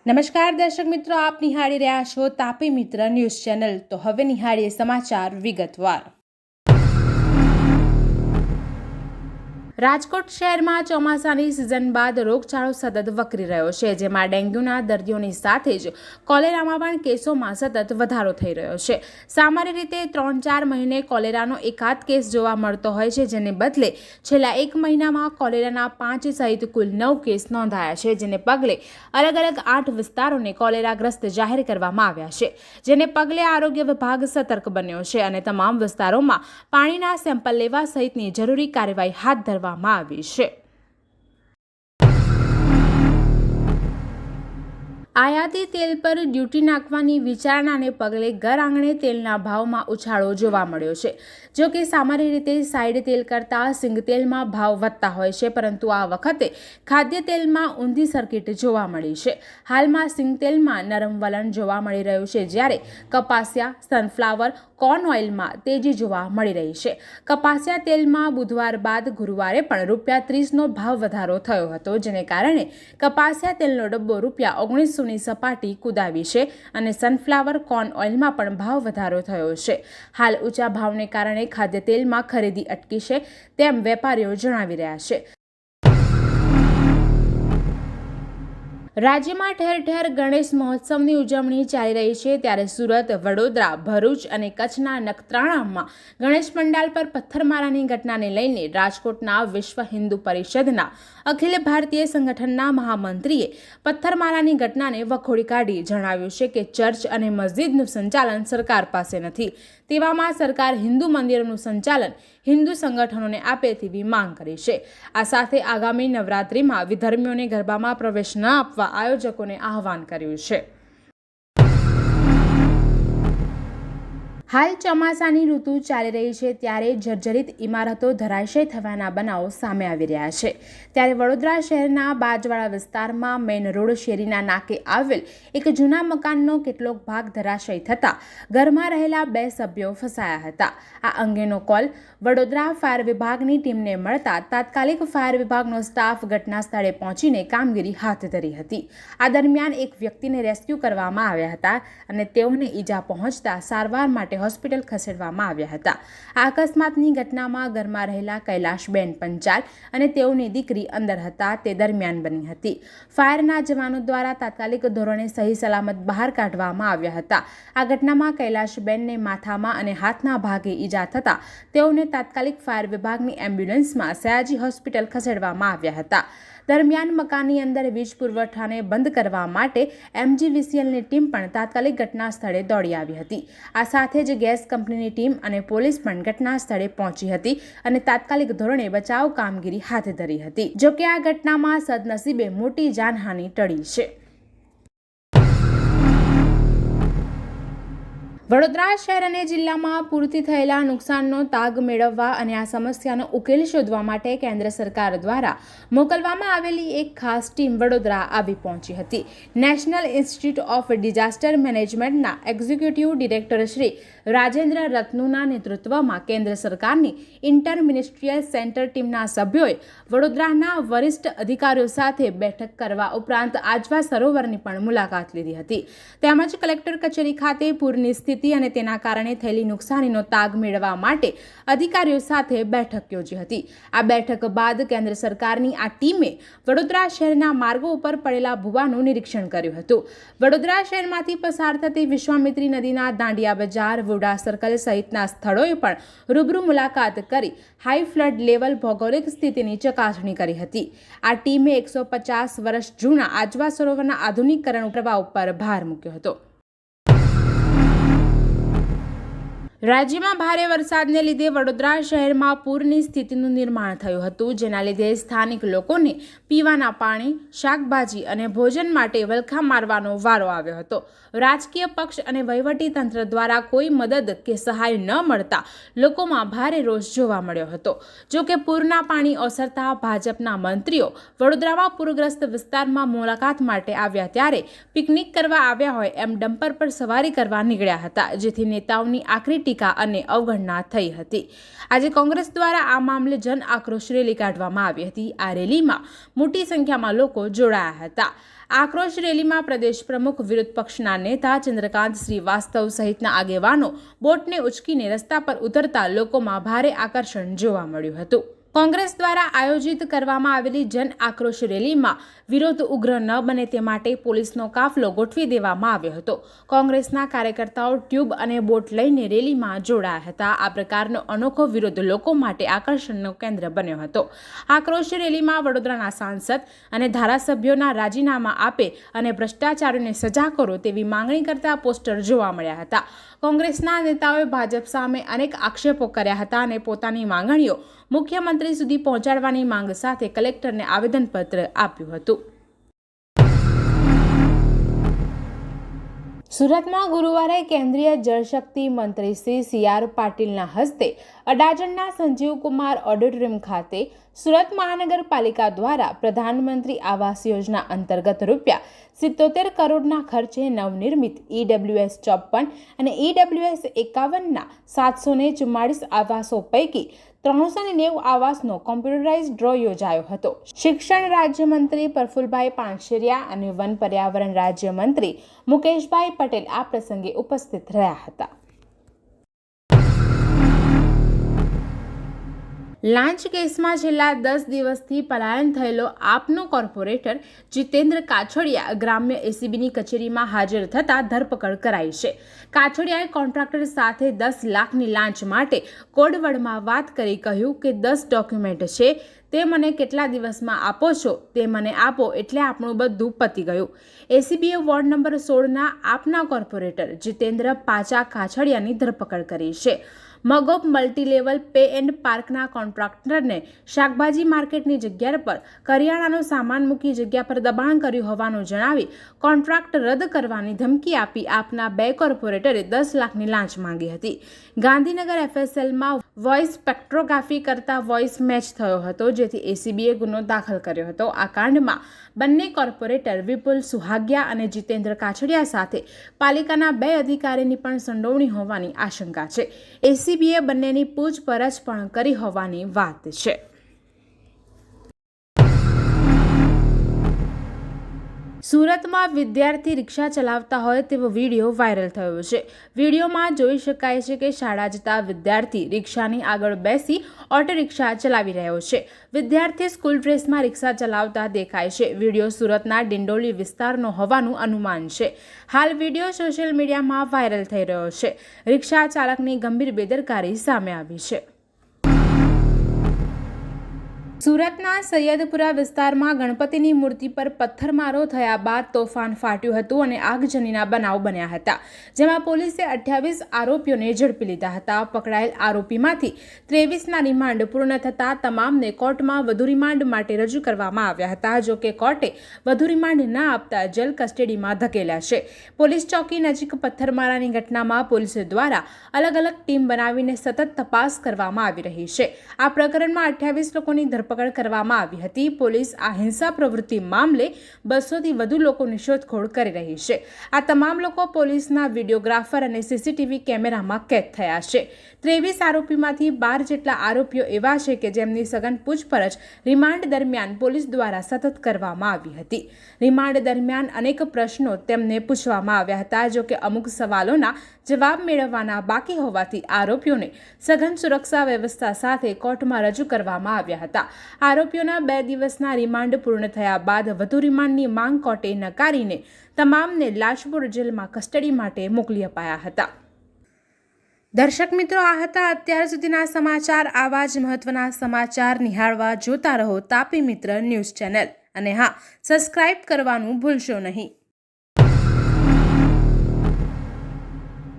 નમસ્કાર દર્શક મિત્રો, આપ નિહાળી રહ્યા છો તાપી મિત્ર ન્યૂઝ ચેનલ। તો હવે નિહાળીએ સમાચાર વિગતવાર। રાજકોટ શહેરમાં ચોમાસાની સિઝન બાદ રોગચાળો સતત વકરી રહ્યો છે, જેમાં ડેન્ગ્યુના દર્દીઓની સાથે જ કોલેરામાં પણ કેસોમાં સતત વધારો થઈ રહ્યો છે। સામાન્ય રીતે 3-4 મહિને કોલેરાનો એકાદ કેસ જોવા મળતો હોય છે, જેને બદલે છેલ્લા 1 મહિનામાં કોલેરાના 5 સહિત કુલ 9 કેસ નોંધાયા છે, જેને પગલે અલગ અલગ 8 વિસ્તારોને કોલેરાગ્રસ્ત જાહેર કરવામાં આવ્યા છે, જેને પગલે આરોગ્ય વિભાગ સતર્ક બન્યો છે અને તમામ વિસ્તારોમાં પાણીના સેમ્પલ લેવા સહિતની જરૂરી કાર્યવાહી હાથ ધરવામાં આવી છે। આયાતી તેલ પર ડ્યુટી નાખવાની વિચારણાને પગલે ઘર આંગણે તેલના ભાવમાં ઉછાળો જોવા મળ્યો છે। જો કે સામાન્ય રીતે સાઈડ તેલ કરતાં સિંગ તેલમાં ભાવ વધતા હોય છે, પરંતુ આ વખતે ખાદ્ય તેલમાં ઊંધી સર્કિટ જોવા મળી છે। હાલમાં સિંગ તેલમાં નરમ વલણ જોવા મળી રહ્યું છે, જ્યારે કપાસિયા, સનફ્લાવર, કોર્ન ઓઇલમાં તેજી જોવા મળી રહી છે। કપાસિયા તેલમાં બુધવાર બાદ ગુરુવારે પણ ₹30નો ભાવ વધારો થયો હતો, જેને કારણે કપાસિયા તેલનો ડબ્બો ₹1900 ની સપાટી કુદાવી છે અને સનફ્લાવર, કોર્ન ઓઇલમાં પણ ભાવ વધારો થયો છે। હાલ ઊંચા ભાવને કારણે ખાદ્ય તેલમાં ખરીદી અટકી છે, તેમ વેપારીઓ જણાવી રહ્યા છે। રાજ્યમાં ઠેર ઠેર ગણેશ મહોત્સવની ઉજવણી ચાલી રહી છે, ત્યારે સુરત, વડોદરા, ભરૂચ અને કચ્છના નખત્રાણામાં ગણેશ પંડાલ પર પથ્થરમારાની ઘટનાને લઈને રાજકોટના વિશ્વ હિન્દુ પરિષદના અખિલ ભારતીય સંગઠનના મહામંત્રીએ પથ્થરમારાની ઘટનાને વખોડી કાઢી જણાવ્યું છે કે ચર્ચ અને મસ્જિદનું સંચાલન સરકાર પાસે નથી, તેવામાં સરકાર હિન્દુ મંદિરોનું સંચાલન હિન્દુ સંગઠનોને આપે તેવી માંગ કરી છે। આ સાથે આગામી નવરાત્રિમાં વિધર્મીઓને ગરબામાં પ્રવેશ ન આપવા આયોજકોને આહવાન કર્યું છે। હાલ ચોમાસાની ઋતુ ચાલી રહી છે, ત્યારે જર્જરિત ઇમારતો ધરાશય થવાના બનાવો સામે આવી રહ્યા છે। ત્યારે વડોદરા શહેરના બાજવાડા વિસ્તારમાં મેઇન રોડ શેરીના નાકે આવેલ એક જૂના મકાનનો કેટલોક ભાગ ધરાશય થતાં ઘરમાં રહેલા 2 સભ્યો ફસાયા હતા। આ અંગેનો કોલ વડોદરા ફાયર વિભાગની ટીમને મળતા તાત્કાલિક ફાયર વિભાગનો સ્ટાફ ઘટના સ્થળે પહોંચીને કામગીરી હાથ ધરી હતી। આ દરમિયાન એક વ્યક્તિને રેસ્ક્યુ કરવામાં આવ્યા હતા અને તેઓને ઈજા પહોંચતા સારવાર માટે હોસ્પિટલ ખસેડવામાં આવ્યા હતા। આ અકસ્માતની ઘટનામાં ઘરમાં રહેલા કૈલાશબેન પંચાલ અને તેઓની દીકરી અંદર હતા, તે દરમિયાન બની હતી। ફાયરના જવાનો દ્વારા તાત્કાલિક ધોરણે સહી સલામત બહાર કાઢવામાં આવ્યા હતા। આ ઘટનામાં કૈલાશબેનને માથામાં અને હાથના ભાગે ઈજા થતા તેઓને તાત્કાલિક ફાયર વિભાગની એમ્બ્યુલન્સમાં સયાજી હોસ્પિટલ ખસેડવામાં આવ્યા હતા। દરમિયાન મકાનની અંદર વીજ પુરવઠાને બંધ કરવા માટે MGVCLની ટીમ પણ તાત્કાલિક ઘટના સ્થળે દોડી આવી હતી। આ સાથે જ ગેસ કંપનીની ટીમ અને પોલીસ પણ ઘટના સ્થળે પહોંચી હતી અને તાત્કાલિક ધોરણે બચાવ કામગીરી હાથ ધરી હતી। જોકે આ ઘટનામાં સદનસીબે મોટી જાનહાનિ ટળી છે। વડોદરા શહેર અને જિલ્લામાં પૂરથી થયેલા નુકસાનનો તાગ મેળવવા અને આ સમસ્યાનો ઉકેલ શોધવા માટે કેન્દ્ર સરકાર દ્વારા મોકલવામાં આવેલી એક ખાસ ટીમ વડોદરા આવી પહોંચી હતી। નેશનલ ઇન્સ્ટિટ્યૂટ ઓફ ડિઝાસ્ટર મેનેજમેન્ટના એક્ઝિક્યુટિવ ડિરેક્ટર શ્રી રાજેન્દ્ર રત્નુના નેતૃત્વમાં કેન્દ્ર સરકારની ઇન્ટર મિનિસ્ટ્રીયલ સેન્ટર ટીમના સભ્યોએ વડોદરાના વરિષ્ઠ અધિકારીઓ સાથે બેઠક કરવા ઉપરાંત આજવા સરોવરની પણ મુલાકાત લીધી હતી, તેમજ કલેક્ટર કચેરી ખાતે પૂરની સ્થિતિ અને તેના કારણે થયેલી નુકસાનીનો તાગ મેળવવા માટે અધિકારીઓ સાથે બેઠક યોજી હતી। આ બેઠક બાદ કેન્દ્ર સરકારની આ ટીમે વડોદરા શહેરના માર્ગો ઉપર પડેલા ભૂવાનું નિરીક્ષણ કર્યું હતું। વડોદરા શહેરમાંથી પસાર થતી વિશ્વામિત્રી નદીના દાંડિયા બજાર, વોડા સર્કલ સહિતના સ્થળોએ પણ રૂબરૂ મુલાકાત કરી હાઈ ફ્લડ લેવલ ભૌગોલિક સ્થિતિની ચકાસણી કરી હતી। આ ટીમે 150 વર્ષ જૂના આજવા સરોવરના આધુનિકીકરણ કરવા ઉપર ભાર મૂક્યો હતો। રાજ્યમાં ભારે વરસાદને લીધે વડોદરા શહેરમાં પૂરની સ્થિતિનું નિર્માણ થયું હતું, જેના લીધે સ્થાનિક લોકોને પીવાના પાણી, શાકભાજી અને ભોજન માટે વલખા મારવાનો વારો આવ્યો હતો। રાજકીય પક્ષ અને વહીવટી તંત્ર દ્વારા કોઈ મદદ કે સહાય ન મળતા લોકોમાં ભારે રોષ જોવા મળ્યો હતો। જો કે પૂરના પાણી ઓસરતા ભાજપના મંત્રીઓ વડોદરામાં પૂરગ્રસ્ત વિસ્તારમાં મુલાકાત માટે આવ્યા ત્યારે પિકનિક કરવા આવ્યા હોય એમ ડમ્પર પર સવારી કરવા નીકળ્યા હતા, જેથી નેતાઓની આકરી ટીકા અને અવગણના થઈ હતી. આજે કોંગ્રેસ દ્વારા આ મામલે જન આક્રોશ રેલી કાઢવામાં આવી હતી. આ રેલીમાં મોટી સંખ્યામાં લોકો જોડાયા હતા. આક્રોશ રેલીમાં પ્રદેશ પ્રમુખ, વિરોધ પક્ષના નેતા ચંદ્રકાંત શ્રીવાસ્તવ સહિતના આગેવાનો બોટને ઉચકીને રસ્તા પર ઉતરતા લોકોમાં ભારે આકર્ષણ જોવા મળ્યું હતું. કોંગ્રેસ દ્વારા આયોજિત કરવામાં આવેલી જન આક્રોશ રેલીમાં વિરોધ ઉગ્ર ન બને તે માટે પોલીસનો કાફલો ગોઠવી દેવામાં આવ્યો હતો. કોંગ્રેસના કાર્યકર્તાઓ ટ્યુબ અને બોટ લઈને રેલીમાં જોડાયા હતા. આ પ્રકારનો અનોખો વિરોધ લોકો માટે આકર્ષણનું કેન્દ્ર બન્યો હતો. આક્રોશ રેલીમાં વડોદરાના સાંસદ અને ધારાસભ્યોના રાજીનામા આપે અને ભ્રષ્ટાચારીઓને સજા કરો તેવી માંગણી કરતા પોસ્ટર જોવા મળ્યા હતા. કોંગ્રેસના નેતાઓએ ભાજપ સામે અનેક આક્ષેપો કર્યા હતા અને પોતાની માંગણીઓ મુખ્યમંત્રી સુધી પહોંચાડવાની માંગ સાથે કલેક્ટરને આવેદનપત્ર આપ્યું હતું. સુરતમાં ગુરુવારે કેન્દ્રીય જળશક્તિ મંત્રી શ્રી સી.આર. પાટીલના હસ્તે અડાજણના સંજીવકુમાર ઓડિટોરિયમ ખાતે સુરત મહાનગરપાલિકા દ્વારા પ્રધાનમંત્રી આવાસ યોજના અંતર્ગત ₹77 કરોડના ખર્ચે નવનિર્મિત EWS 54 અને EWS 51ના 744 આવાસો પૈકી 390 આવાસનો કોમ્પ્યુટરાઇઝ ડ્રો યોજાયો હતો. શિક્ષણ રાજ્યમંત્રી પ્રફુલભાઈ પાનશેરિયા અને વન પર્યાવરણ રાજ્યમંત્રી મુકેશભાઈ પટેલ આ પ્રસંગે ઉપસ્થિત રહ્યા હતા. લાંચ કેસમાં છેલ્લા 10 દિવસથી પલાયન થયેલો આપનો કોર્પોરેટર જીતેન્દ્ર કાછડિયા ગ્રામ્ય એસીબીની કચેરીમાં હાજર થતાં ધરપકડ કરાઈ છે. કાછડિયાએ કોન્ટ્રાક્ટર સાથે 10 લાખની લાંચ માટે કોડવર્ડમાં વાત કરી કહ્યું કે 10 ડોક્યુમેન્ટ છે, તે મને કેટલા દિવસમાં આપો છો, તે મને આપો એટલે આપણું બધું પતી ગયું. એસીબીએ વોર્ડ નંબર 16ના આપના કોર્પોરેટર જીતેન્દ્ર પાચા કાછડિયાની ધરપકડ કરી છે. મગોપ મલ્ટીલેવલ પે એન્ડ પાર્કના કોન્ટ્રાક્ટરને શાકભાજી માર્કેટની જગ્યા પર કરિયાણાનો સામાન મૂકી જગ્યા પર દબાણ કર્યું હોવાનું જણાવી કોન્ટ્રાક્ટ રદ કરવાની ધમકી આપી આપના 2 કોર્પોરેટરે 10 લાખની લાંચ માંગી હતી. ગાંધીનગર FSLમાં વોઇસ સ્પેક્ટ્રોગ્રાફી કરતા વોઇસ મેચ થયો હતો, જેથી એસીબીએ ગુનો દાખલ કર્યો હતો. આ કાંડમાં બંને કોર્પોરેટર વિપુલ સુહાગિયા અને જીતેન્દ્ર કાછડિયા સાથે પાલિકાના 2 અધિકારીની પણ સંડોવણી હોવાની આશંકા છે. એસીબીએ બંનેની પૂછપરછ પણ કરી હોવાની વાત છે. સુરતમાં વિદ્યાર્થી રિક્ષા ચલાવતા હોય તેવો વિડીયો વાયરલ થયો છે. વિડીયોમાં જોઈ શકાય છે કે શાળા જતા વિદ્યાર્થી રિક્ષાની આગળ બેસી ઓટો રિક્ષા ચલાવી રહ્યો છે. વિદ્યાર્થી સ્કૂલ ડ્રેસમાં રિક્ષા ચલાવતા દેખાય છે. વિડીયો સુરતના ડિંડોલી વિસ્તારનો હોવાનું અનુમાન છે. હાલ વિડીયો સોશિયલ મીડિયામાં વાયરલ થઈ રહ્યો છે. રિક્ષા ચાલકની ગંભીર બેદરકારી સામે આવી છે. સુરતના સૈયદપુરા વિસ્તારમાં ગણપતિની મૂર્તિ પર પથ્થરમારો થયા બાદ તોફાન ફાટ્યું હતું અને આગજનીના બનાવ બન્યા હતા, જેમાં પોલીસે 28 આરોપીઓને ઝડપી લીધા હતા. પકડાયેલ આરોપીમાંથી 23ના રિમાન્ડ પૂર્ણ થતાં તમામને કોર્ટમાં વધુ રિમાન્ડ માટે રજૂ કરવામાં આવ્યા હતા. જોકે કોર્ટે વધુ રિમાન્ડ ન આપતા જેલ કસ્ટડીમાં ધકેલ્યા છે. પોલીસ ચોકી નજીક પથ્થરમારાની ઘટનામાં પોલીસ દ્વારા અલગ અલગ ટીમ બનાવીને સતત તપાસ કરવામાં આવી રહી છે. આ પ્રકરણમાં 28 લોકોની ધરપકડ કરવામાં આવી હતી. પોલીસ આ હિંસા પ્રવૃત્તિ મામલે 200થી વધુ લોકોની શોધખોળ કરી રહી છે. આ તમામ લોકો પોલીસના વિડીયોગ્રાફર અને સીસીટીવી કેમેરામાં કેદ થયા છે. 23 આરોપીમાંથી 12 જેટલા આરોપીઓ એવા છે કે જેમની સઘન પૂછપરછ રિમાન્ડ દરમિયાન પોલીસ દ્વારા સતત કરવામાં આવી હતી. રિમાન્ડ દરમિયાન અનેક પ્રશ્નો તેમને પૂછવામાં આવ્યા હતા. જોકે અમુક સવાલોના જવાબ મેળવવાના બાકી હોવાથી આરોપીઓને સઘન સુરક્ષા વ્યવસ્થા સાથે કોર્ટમાં રજૂ કરવામાં આવ્યા હતા. આરોપીઓના 2 દિવસના રિમાન્ડ પૂર્ણ થયા બાદ વધુ રિમાન્ડની માંગ કોર્ટે નકારીને તમામને લાજપુર જેલમાં કસ્ટડી માટે મોકલી અપાયા હતા. દર્શક મિત્રો, આ હતા અત્યાર સુધીના સમાચાર. આવા જ મહત્વના સમાચાર નિહાળવા જોતા રહો તાપી મિત્ર ન્યૂઝ ચેનલ અને હા, સબસ્ક્રાઇબ કરવાનું ભૂલશો નહીં.